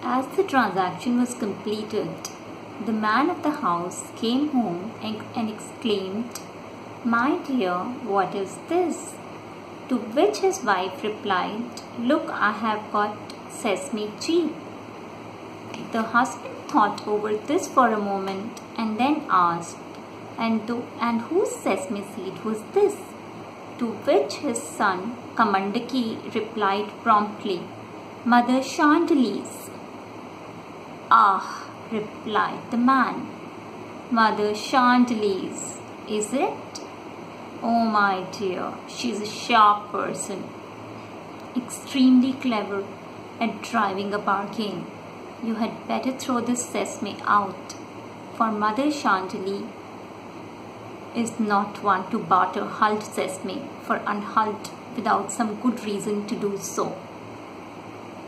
As the transaction was completed, the man of the house came home and exclaimed, "My dear, what is this?" To which his wife replied, "Look, I have got sesame cheap." The husband thought over this for a moment and then asked, And whose sesame seed was this?" To which his son, Kamandaki, replied promptly, "Mother Chandelie's." "Ah," replied the man, "Mother Chandelie's, is it? Oh, my dear, she's a sharp person, extremely clever at driving a bargain. You had better throw this sesame out, for Mother Chandelie is not one to barter hulled sesame for unhulled without some good reason to do so.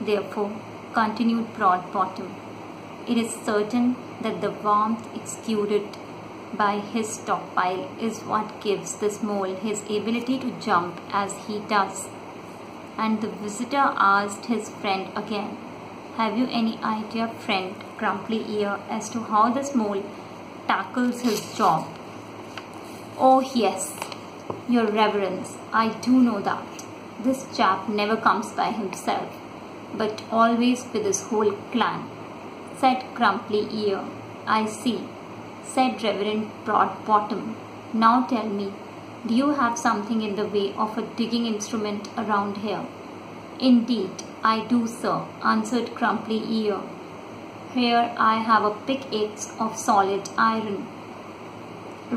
Therefore," continued Broadbottom, "it is certain that the warmth exuded by his stockpile is what gives this mole his ability to jump as he does." And the visitor asked his friend again, "Have you any idea, friend Crumplyear, as to how this mole tackles his job?" "Oh yes, your reverence, I do know that. This chap never comes by himself, but always with his whole clan," said Crumplyear. "I see," said Reverend Broadbottom. "Now tell me, do you have something in the way of a digging instrument around here?" "Indeed, I do, sir," answered Crumplyear. "Here I have a pickaxe of solid iron."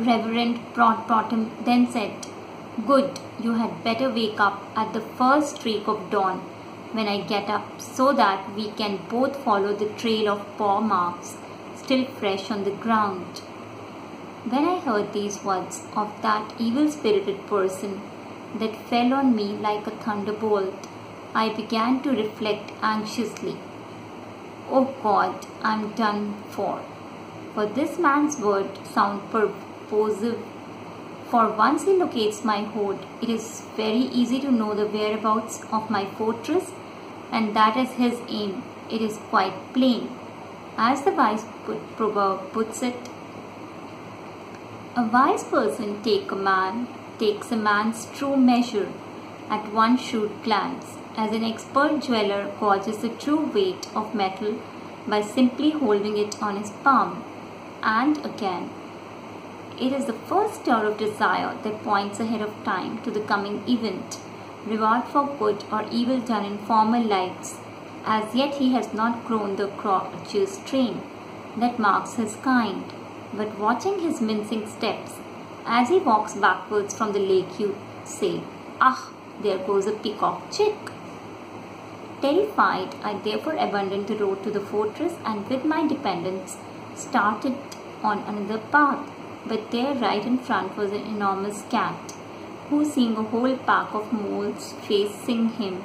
Reverend Broadbottom then said, "Good, you had better wake up at the first streak of dawn when I get up, so that we can both follow the trail of paw marks still fresh on the ground." When I heard these words of that evil-spirited person that fell on me like a thunderbolt, I began to reflect anxiously. "Oh God, I'm done for this man's word sound purposive. For once he locates my hoard, it is very easy to know the whereabouts of my fortress, and that is his aim. It is quite plain. As the wise proverb puts it, a wise person takes a man's true measure at one shrewd glance, as an expert jeweler gauges the true weight of metal by simply holding it on his palm." And again, "It is the first stir of desire that points ahead of time to the coming event, reward for good or evil done in former lives. As yet he has not grown the courteous train that marks his kind, but watching his mincing steps as he walks backwards from the lake, you say, 'Ah, there goes a peacock chick.'" Terrified, I therefore abandoned the road to the fortress and with my dependents started on another path. But there right in front was an enormous cat, who, seeing a whole pack of moles facing him,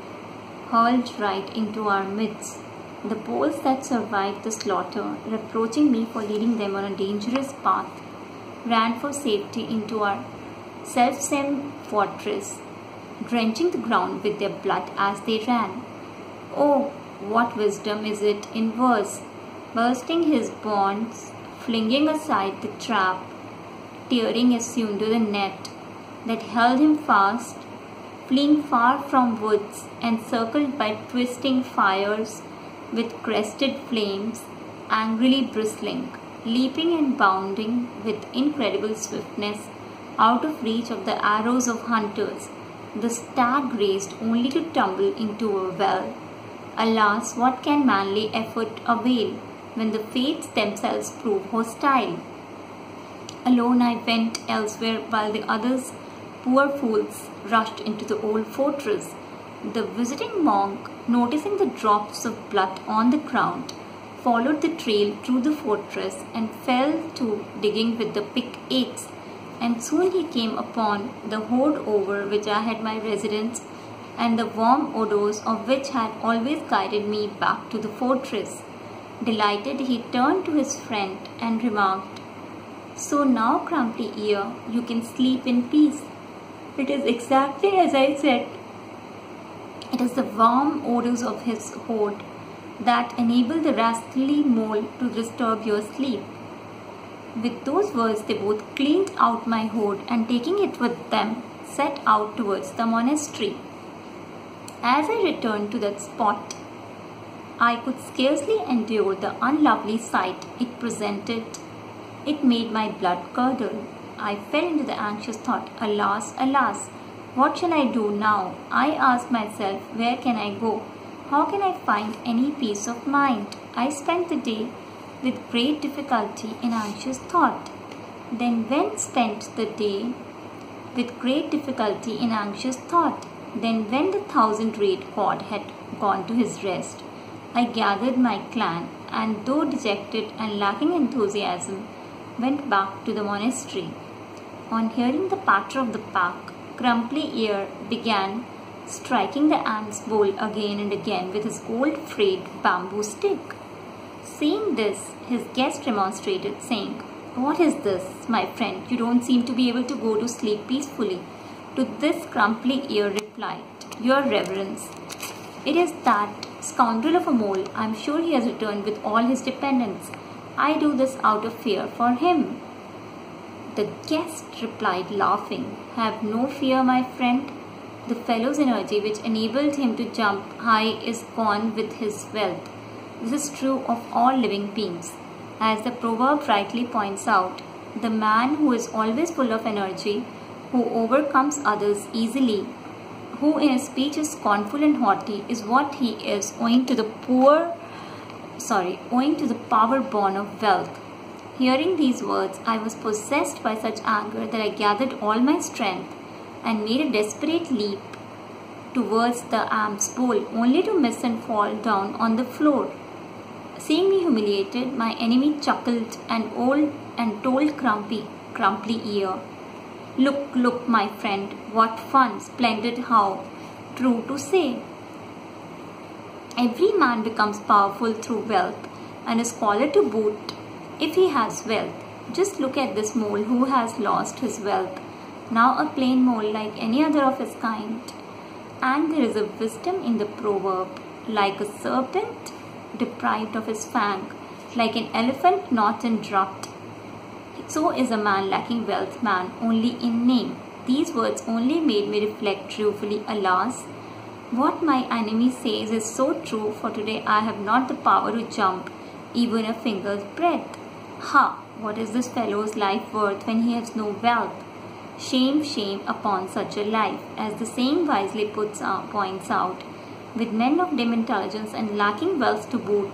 hurled right into our midst. The poles that survived the slaughter, reproaching me for leading them on a dangerous path, ran for safety into our self-same fortress, drenching the ground with their blood as they ran. Oh, what wisdom is it in verse, bursting his bonds, flinging aside the trap, tearing asunder the net that held him fast, fleeing far from woods encircled by twisting fires with crested flames, angrily bristling, leaping and bounding with incredible swiftness out of reach of the arrows of hunters. The stag raced only to tumble into a well. Alas, what can manly effort avail when the fates themselves prove hostile? Alone I went elsewhere while the others, poor fools, rushed into the old fortress. The visiting monk, noticing the drops of blood on the ground, followed the trail through the fortress and fell to digging with the pickaxe, and soon he came upon the hoard over which I had my residence, and the warm odors of which had always guided me back to the fortress. Delighted, he turned to his friend and remarked, "So now, Crumplyear, you can sleep in peace. It is exactly as I said. It is the warm odors of his hoard that enable the rascally mole to disturb your sleep." With those words, they both cleaned out my hoard and, taking it with them, set out towards the monastery. As I returned to that spot, I could scarcely endure the unlovely sight it presented. It made my blood curdle. I fell into the anxious thought, "Alas, alas, what shall I do now?" I asked myself, "Where can I go? How can I find any peace of mind?" I spent the day with great difficulty in anxious thought. Then when the 1,000-rayed god had gone to his rest, I gathered my clan and, though dejected and lacking enthusiasm, went back to the monastery. On hearing the patter of the pack, Crumplyear began striking the ant's bowl again and again with his old frayed bamboo stick. Seeing this, his guest remonstrated, saying, "What is this, my friend? You don't seem to be able to go to sleep peacefully." To this Crumplyear replied, "Your reverence, it is that scoundrel of a mole. I am sure he has returned with all his dependents. I do this out of fear for him." The guest replied, laughing, "Have no fear, my friend. The fellow's energy, which enabled him to jump high, is gone with his wealth. This is true of all living beings. As the proverb rightly points out, the man who is always full of energy, who overcomes others easily, who in his speech is scornful and haughty, is what he is owing to the power born of wealth." Hearing these words, I was possessed by such anger that I gathered all my strength and made a desperate leap towards the amp's bowl, only to miss and fall down on the floor. Seeing me humiliated, my enemy chuckled and told Crumplyear, Look, my friend, what fun! Splendid, how true to say. Every man becomes powerful through wealth, and a scholar to boot if he has wealth. Just look at this mole who has lost his wealth, now a plain mole like any other of his kind. And there is a wisdom in the proverb, like a serpent deprived of his fang, like an elephant not in rut, so is a man lacking wealth man only in name. These words only made me reflect ruefully, alas, what my enemy says is so true, for today I have not the power to jump even a finger's breadth. Ha! What is this fellow's life worth when he has no wealth? Shame, shame upon such a life, as the saying wisely points out. With men of dim intelligence and lacking wealth to boot,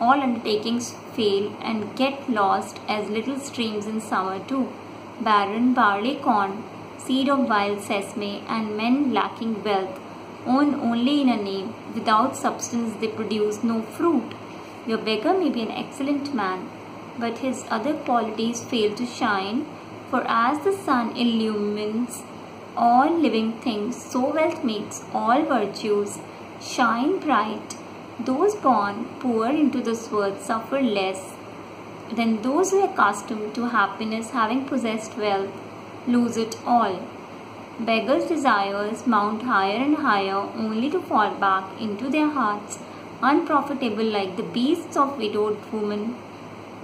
all undertakings fail and get lost as little streams in summer too. Barren barley corn, seed of wild sesame, and men lacking wealth, own only in a name, without substance they produce no fruit. Your beggar may be an excellent man, but his other qualities fail to shine, for as the sun illumines all living things, so wealth makes all virtues shine bright. Those born poor into this world suffer less than those who are accustomed to happiness, having possessed wealth, lose it all. Beggars' desires mount higher and higher, only to fall back into their hearts, unprofitable like the beasts of widowed women,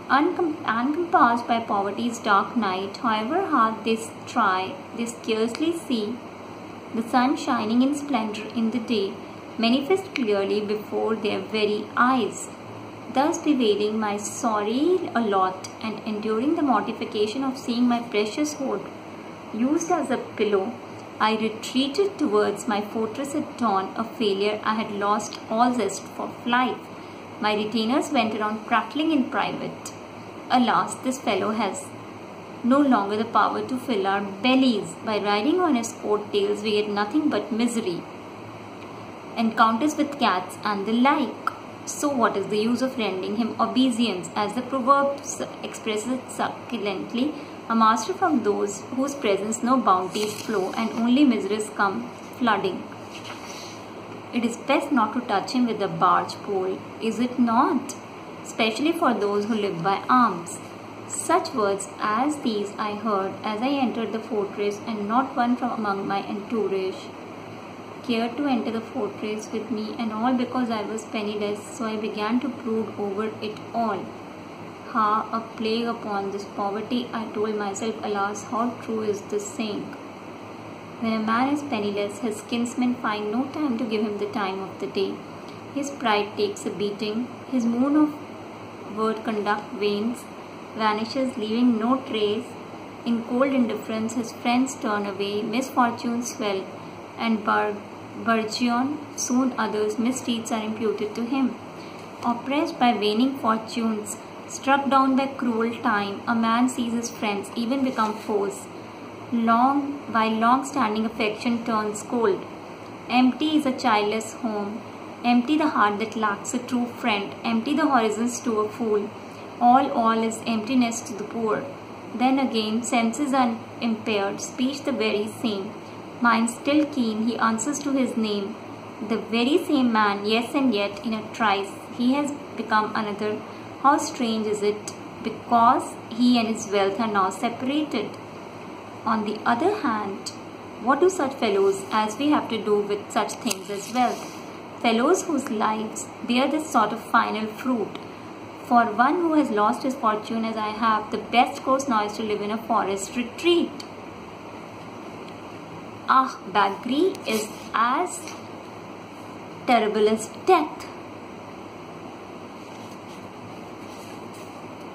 uncompassed by poverty's dark night. However hard they try, they scarcely see the sun shining in splendor in the day, manifest clearly before their very eyes. Thus bewailing my sorry lot and enduring the mortification of seeing my precious hoard used as a pillow, I retreated towards my fortress at dawn, a failure. I had lost all zest for flight. My retainers went around prattling in private. Alas, this fellow has no longer the power to fill our bellies. By riding on his coat-tails, we get nothing but misery, encounters with cats and the like. So what is the use of rendering him obeisance? As the proverb expresses it succulently, a master from those whose presence no bounties flow and only miseries come flooding. It is best not to touch him with a barge pole, is it not? Especially for those who live by alms. Such words as these I heard as I entered the fortress, and not one from among my entourage cared to enter the fortress with me, and all because I was penniless, so I began to brood over it all. Ha, a plague upon this poverty, I told myself. Alas, how true is this saying. When a man is penniless, his kinsmen find no time to give him the time of the day. His pride takes a beating, his moon of word conduct wanes, vanishes, leaving no trace. In cold indifference, his friends turn away, misfortunes swell, and burgeon, soon others' misdeeds are imputed to him. Oppressed by waning fortunes, struck down by cruel time, a man sees his friends even become foes. While long-standing affection turns cold. Empty is a childless home, empty the heart that lacks a true friend, empty the horizons to a fool. All is emptiness to the poor. Then again, senses are impaired, speech the very same. Mind still keen, he answers to his name. The very same man, yes, and yet in a trice he has become another. How strange is it, because he and his wealth are now separated. On the other hand, what do such fellows as we have to do with such things as wealth? Fellows whose lives bear this sort of final fruit. For one who has lost his fortune as I have, the best course now is to live in a forest retreat. Beggary is as terrible as death.